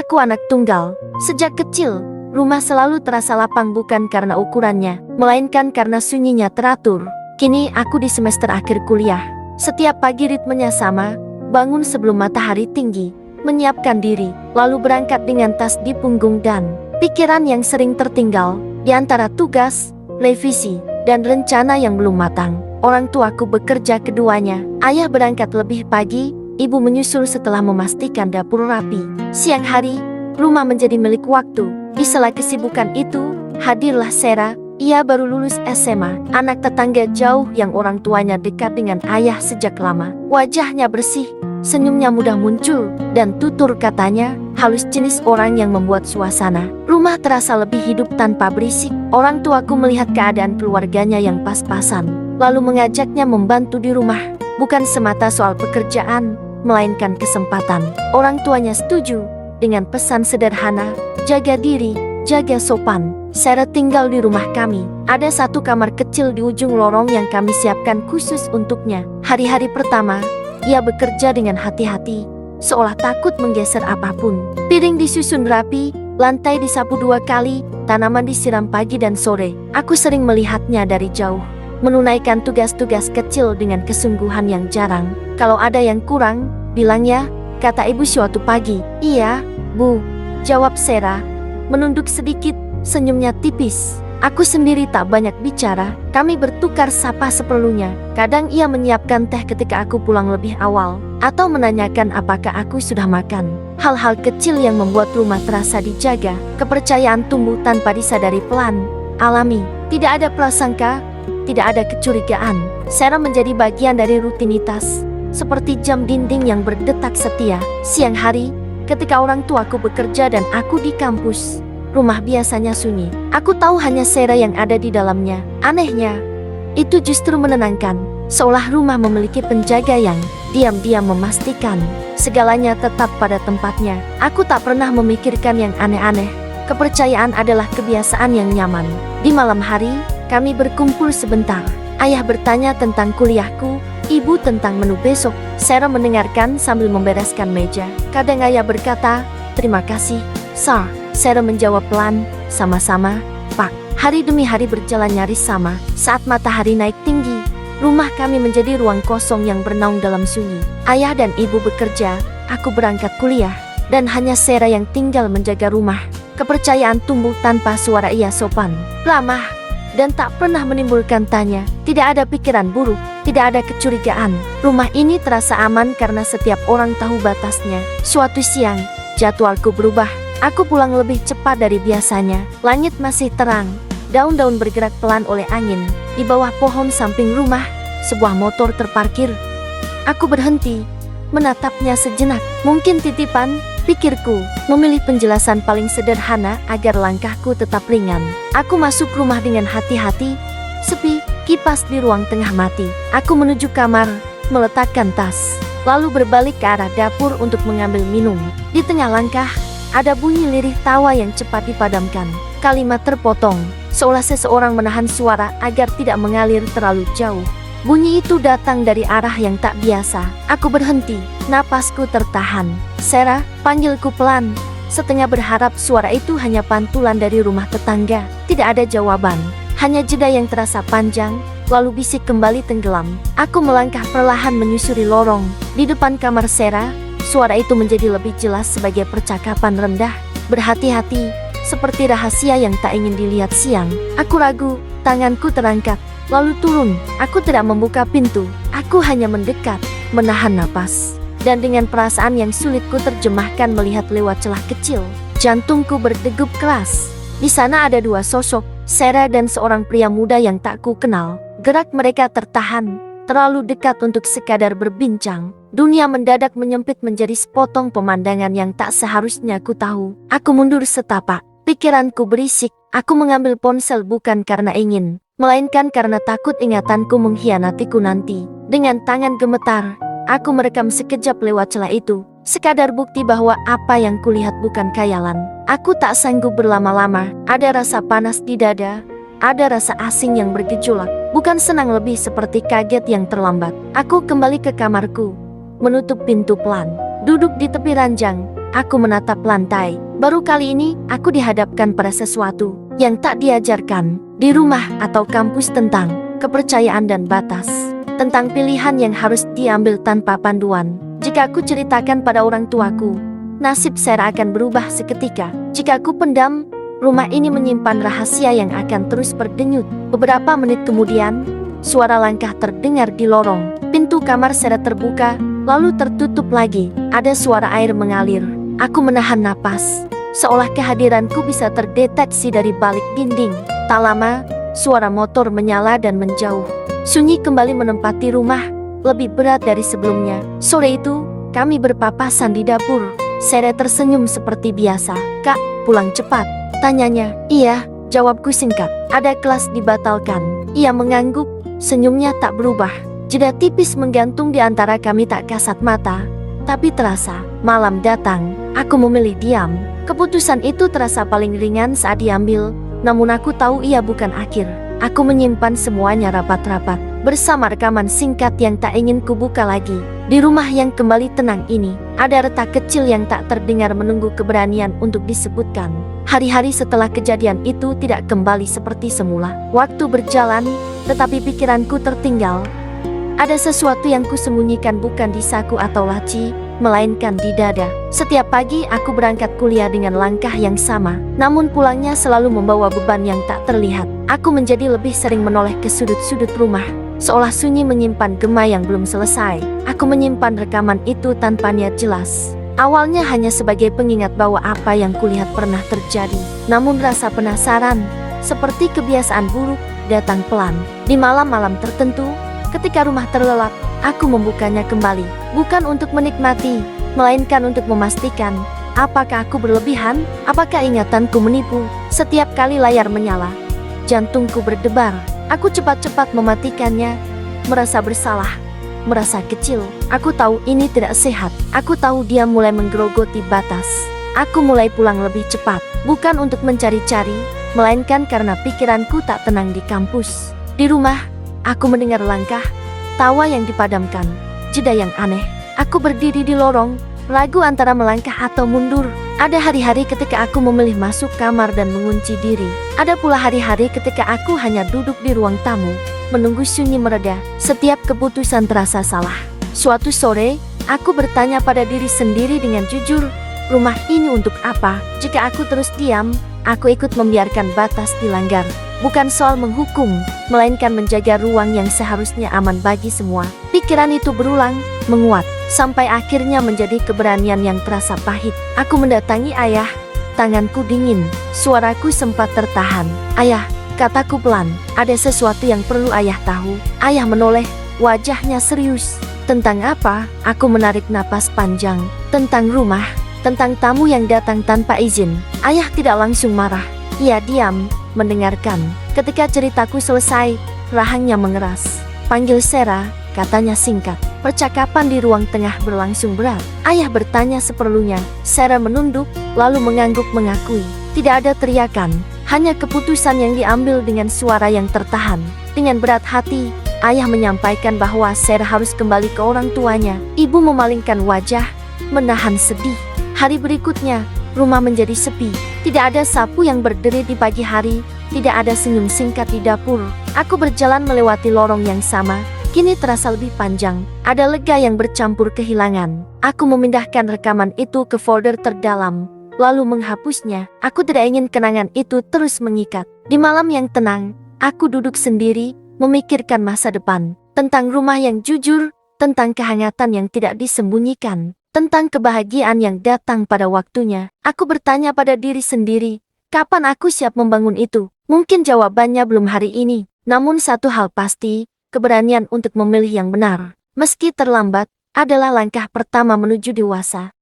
Aku anak tunggal. Sejak kecil, rumah selalu terasa lapang bukan karena ukurannya, melainkan karena sunyinya teratur. Kini aku di semester akhir kuliah. Setiap pagi ritmenya sama, bangun sebelum matahari tinggi, menyiapkan diri, lalu berangkat dengan tas di punggung dan pikiran yang sering tertinggal di antara tugas, revisi, dan rencana yang belum matang. Orang tuaku bekerja keduanya. Ayah berangkat lebih pagi, ibu menyusul setelah memastikan dapur rapi. Siang hari, rumah menjadi milik waktu. Di sela kesibukan itu, hadirlah Sera. Ia baru lulus SMA, anak tetangga jauh yang orang tuanya dekat dengan ayah sejak lama. Wajahnya bersih, senyumnya mudah muncul, dan tutur katanya halus jenis orang yang membuat suasana rumah terasa lebih hidup tanpa berisik. Orang tuaku melihat keadaan keluarganya yang pas-pasan, lalu mengajaknya membantu di rumah. Bukan semata soal pekerjaan, melainkan kesempatan. Orang tuanya setuju dengan pesan sederhana, jaga diri, jaga sopan. Sera tinggal di rumah kami. Ada satu kamar kecil di ujung lorong yang kami siapkan khusus untuknya. Hari-hari pertama, ia bekerja dengan hati-hati, seolah takut menggeser apapun. Piring disusun rapi, lantai disapu 2 kali, tanaman disiram pagi dan sore. Aku sering melihatnya dari jauh, menunaikan tugas-tugas kecil dengan kesungguhan yang jarang. Kalau ada yang kurang, bilang ya, kata ibu suatu pagi. Iya, Bu, jawab Sera, menunduk sedikit, senyumnya tipis. Aku sendiri tak banyak bicara, kami bertukar sapa seperlunya. Kadang ia menyiapkan teh ketika aku pulang lebih awal, atau menanyakan apakah aku sudah makan. Hal-hal kecil yang membuat rumah terasa dijaga. Kepercayaan tumbuh tanpa disadari, pelan, alami. Tidak ada prasangka, tidak ada kecurigaan. Sera menjadi bagian dari rutinitas, seperti jam dinding yang berdetak setia. Siang hari, ketika orang tuaku bekerja dan aku di kampus, rumah biasanya sunyi. Aku tahu hanya Sera yang ada di dalamnya. Anehnya, itu justru menenangkan. Seolah rumah memiliki penjaga yang diam-diam memastikan segalanya tetap pada tempatnya. Aku tak pernah memikirkan yang aneh-aneh. Kepercayaan adalah kebiasaan yang nyaman. Di malam hari, kami berkumpul sebentar. Ayah bertanya tentang kuliahku, ibu tentang menu besok. Sera mendengarkan sambil membereskan meja. Kadang ayah berkata, "Terima kasih, Sar." Sera menjawab pelan, "Sama-sama, Pak." Hari demi hari berjalan nyaris sama. Saat matahari naik tinggi, rumah kami menjadi ruang kosong yang bernaung dalam sunyi. Ayah dan ibu bekerja, aku berangkat kuliah, dan hanya Sera yang tinggal menjaga rumah. Kepercayaan tumbuh tanpa suara ia sopan, ramah, dan tak pernah menimbulkan tanya. Tidak ada pikiran buruk, tidak ada kecurigaan. Rumah ini terasa aman karena setiap orang tahu batasnya. Suatu siang, jadwalku berubah. Aku pulang lebih cepat dari biasanya. Langit masih terang, daun-daun bergerak pelan oleh angin. Di bawah pohon samping rumah, sebuah motor terparkir. Aku berhenti, menatapnya sejenak. Mungkin titipan, pikirku, memilih penjelasan paling sederhana agar langkahku tetap ringan. Aku masuk rumah dengan hati-hati, sepi, kipas di ruang tengah mati. Aku menuju kamar, meletakkan tas, lalu berbalik ke arah dapur untuk mengambil minum. Di tengah langkah, ada bunyi lirih tawa yang cepat dipadamkan. Kalimat terpotong, seolah seseorang menahan suara agar tidak mengalir terlalu jauh. Bunyi itu datang dari arah yang tak biasa. Aku berhenti, napasku tertahan. "Sera," panggilku pelan, setengah berharap suara itu hanya pantulan dari rumah tetangga. Tidak ada jawaban, hanya jeda yang terasa panjang, lalu bisik kembali tenggelam. Aku melangkah perlahan menyusuri lorong. Di depan kamar Sera, suara itu menjadi lebih jelas sebagai percakapan rendah, berhati-hati, seperti rahasia yang tak ingin dilihat siang. Aku ragu, tanganku terangkat, lalu turun. Aku tidak membuka pintu, aku hanya mendekat, menahan napas. Dan dengan perasaan yang sulit ku terjemahkan melihat lewat celah kecil, jantungku berdegup keras. Di sana ada 2 sosok, Sera dan seorang pria muda yang tak ku kenal. Gerak mereka tertahan, terlalu dekat untuk sekadar berbincang. Dunia mendadak menyempit menjadi sepotong pemandangan yang tak seharusnya ku tahu. Aku mundur setapak, pikiranku berisik. Aku mengambil ponsel bukan karena ingin, melainkan karena takut ingatanku mengkhianatiku nanti. Dengan tangan gemetar, aku merekam sekejap lewat celah itu, sekadar bukti bahwa apa yang kulihat bukan khayalan. Aku tak sanggup berlama-lama. Ada rasa panas di dada, ada rasa asing yang bergejolak. Bukan senang, lebih seperti kaget yang terlambat. Aku kembali ke kamarku, menutup pintu pelan, duduk di tepi ranjang, Aku menatap lantai. Baru kali ini, aku dihadapkan pada sesuatu yang tak diajarkan di rumah atau kampus tentang kepercayaan dan batas. Tentang pilihan yang harus diambil tanpa panduan. Jika aku ceritakan pada orang tuaku, nasib Sarah akan berubah seketika. Jika aku pendam, rumah ini menyimpan rahasia yang akan terus berdenyut. Beberapa menit kemudian, suara langkah terdengar di lorong. Pintu kamar Sarah terbuka, lalu tertutup lagi. Ada suara air mengalir. Aku menahan napas, seolah kehadiranku bisa terdeteksi dari balik dinding. Tak lama, suara motor menyala dan menjauh. Sunyi kembali menempati rumah, lebih berat dari sebelumnya. Sore itu, kami berpapasan di dapur. Sarah tersenyum seperti biasa. "Kak, pulang cepat?" tanyanya. "Iya," jawabku singkat. "Ada kelas dibatalkan." Ia mengangguk, senyumnya tak berubah. Jeda tipis menggantung di antara kami tak kasat mata, tapi terasa. Malam datang, aku memilih diam. Keputusan itu terasa paling ringan saat diambil, namun aku tahu ia bukan akhir. Aku menyimpan semuanya rapat-rapat, bersama rekaman singkat yang tak ingin kubuka lagi. Di rumah yang kembali tenang ini, ada retak kecil yang tak terdengar menunggu keberanian untuk disebutkan. Hari-hari setelah kejadian itu tidak kembali seperti semula. Waktu berjalan, tetapi pikiranku tertinggal. Ada sesuatu yang kusembunyikan bukan di saku atau laci, melainkan di dada. Setiap pagi aku berangkat kuliah dengan langkah yang sama, namun pulangnya selalu membawa beban yang tak terlihat. Aku menjadi lebih sering menoleh ke sudut-sudut rumah, seolah sunyi menyimpan gema yang belum selesai. Aku menyimpan rekaman itu tanpa niat jelas. Awalnya hanya sebagai pengingat bahwa apa yang kulihat pernah terjadi. Namun rasa penasaran, seperti kebiasaan buruk, datang pelan. Di malam-malam tertentu, ketika rumah terlelap, aku membukanya kembali. Bukan untuk menikmati, melainkan untuk memastikan, apakah aku berlebihan, apakah ingatanku menipu. Setiap kali layar menyala, jantungku berdebar. Aku cepat-cepat mematikannya, merasa bersalah, merasa kecil. Aku tahu ini tidak sehat. Aku tahu dia mulai menggerogoti batas. Aku mulai pulang lebih cepat, bukan untuk mencari-cari, melainkan karena pikiranku tak tenang di kampus. Di rumah, aku mendengar langkah, tawa yang dipadamkan, jeda yang aneh. Aku berdiri di lorong, ragu antara melangkah atau mundur. Ada hari-hari ketika aku memilih masuk kamar dan mengunci diri. Ada pula hari-hari ketika aku hanya duduk di ruang tamu, menunggu sunyi mereda. Setiap keputusan terasa salah. Suatu sore, aku bertanya pada diri sendiri dengan jujur, rumah ini untuk apa? Jika aku terus diam, aku ikut membiarkan batas dilanggar. Bukan soal menghukum, melainkan menjaga ruang yang seharusnya aman bagi semua. Pikiran itu berulang, menguat, sampai akhirnya menjadi keberanian yang terasa pahit. Aku mendatangi ayah, tanganku dingin, suaraku sempat tertahan. "Ayah," kataku pelan, "ada sesuatu yang perlu ayah tahu." Ayah menoleh, wajahnya serius. "Tentang apa?" Aku menarik napas panjang. "Tentang rumah, tentang tamu yang datang tanpa izin." Ayah tidak langsung marah. Ia diam, mendengarkan. Ketika ceritaku selesai, rahangnya mengeras. "Panggil Sarah," katanya singkat. Percakapan di ruang tengah berlangsung berat. Ayah bertanya seperlunya. Sarah menunduk, lalu mengangguk mengakui. Tidak ada teriakan, hanya keputusan yang diambil dengan suara yang tertahan. Dengan berat hati, ayah menyampaikan bahwa Sarah harus kembali ke orang tuanya. Ibu memalingkan wajah, menahan sedih. Hari berikutnya, rumah menjadi sepi. Tidak ada sapu yang berderi di pagi hari, tidak ada senyum singkat di dapur. Aku berjalan melewati lorong yang sama, kini terasa lebih panjang. Ada lega yang bercampur kehilangan. Aku memindahkan rekaman itu ke folder terdalam, lalu menghapusnya. Aku tidak ingin kenangan itu terus mengikat. Di malam yang tenang, aku duduk sendiri, memikirkan masa depan. Tentang rumah yang jujur, tentang kehangatan yang tidak disembunyikan, tentang kebahagiaan yang datang pada waktunya. Aku bertanya pada diri sendiri, kapan aku siap membangun itu? Mungkin jawabannya belum hari ini. Namun satu hal pasti, keberanian untuk memilih yang benar, meski terlambat, adalah langkah pertama menuju dewasa.